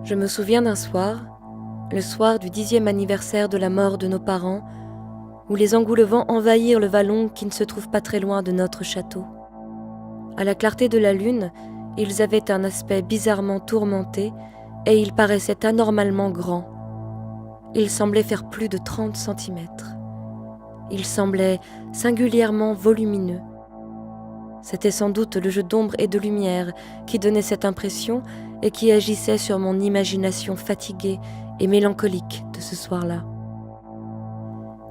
Je me souviens d'un soir, le soir du 10e anniversaire de la mort de nos parents, où les engoulevents envahirent le vallon qui ne se trouve pas très loin de notre château. À la clarté de la lune, ils avaient un aspect bizarrement tourmenté et ils paraissaient anormalement grands. Ils semblaient faire plus de 30 centimètres. Ils semblaient singulièrement volumineux. C'était sans doute le jeu d'ombre et de lumière qui donnait cette impression et qui agissait sur mon imagination fatiguée et mélancolique de ce soir-là.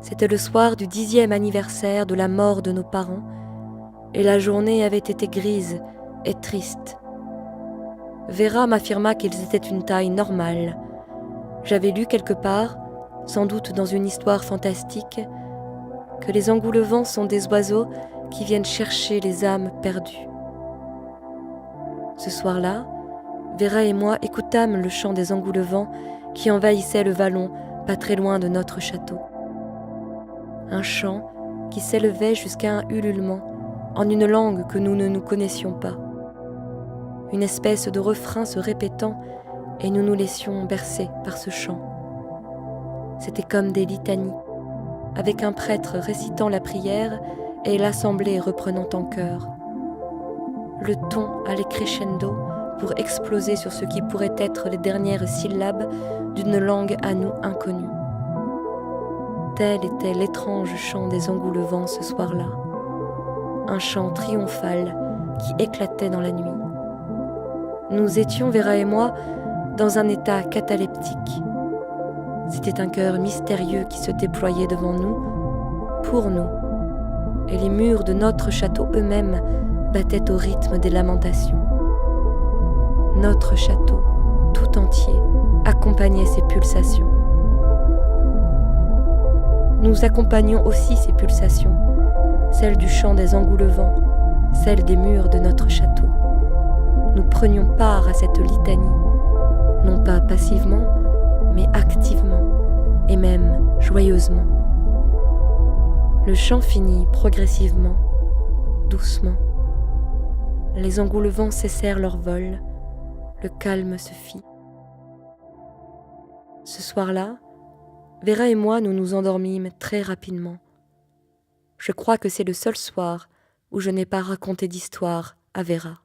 C'était le soir du 10e anniversaire de la mort de nos parents, et la journée avait été grise et triste. Vera m'affirma qu'ils étaient une taille normale. J'avais lu quelque part, sans doute dans une histoire fantastique, que les engoulevents sont des oiseaux qui viennent chercher les âmes perdues. Ce soir-là, Vera et moi écoutâmes le chant des engoulevents qui envahissait le vallon pas très loin de notre château. Un chant qui s'élevait jusqu'à un ululement en une langue que nous ne nous connaissions pas. Une espèce de refrain se répétant et nous nous laissions bercer par ce chant. C'était comme des litanies, avec un prêtre récitant la prière et l'assemblée reprenant en chœur. Le ton allait crescendo pour exploser sur ce qui pourrait être les dernières syllabes d'une langue à nous inconnue. Tel était l'étrange chant des engoulevents ce soir-là, un chant triomphal qui éclatait dans la nuit. Nous étions, Vera et moi, dans un état cataleptique. C'était un cœur mystérieux qui se déployait devant nous, pour nous, et les murs de notre château eux-mêmes battaient au rythme des lamentations. Notre château, tout entier, accompagnait ces pulsations. Nous accompagnions aussi ces pulsations, celles du chant des engoulevents, celles des murs de notre château. Nous prenions part à cette litanie, non pas passivement, mais activement, et même joyeusement. Le chant finit progressivement, doucement. Les engoulevents cessèrent leur vol, le calme se fit. Ce soir-là, Vera et moi, nous nous endormîmes très rapidement. Je crois que c'est le seul soir où je n'ai pas raconté d'histoire à Vera.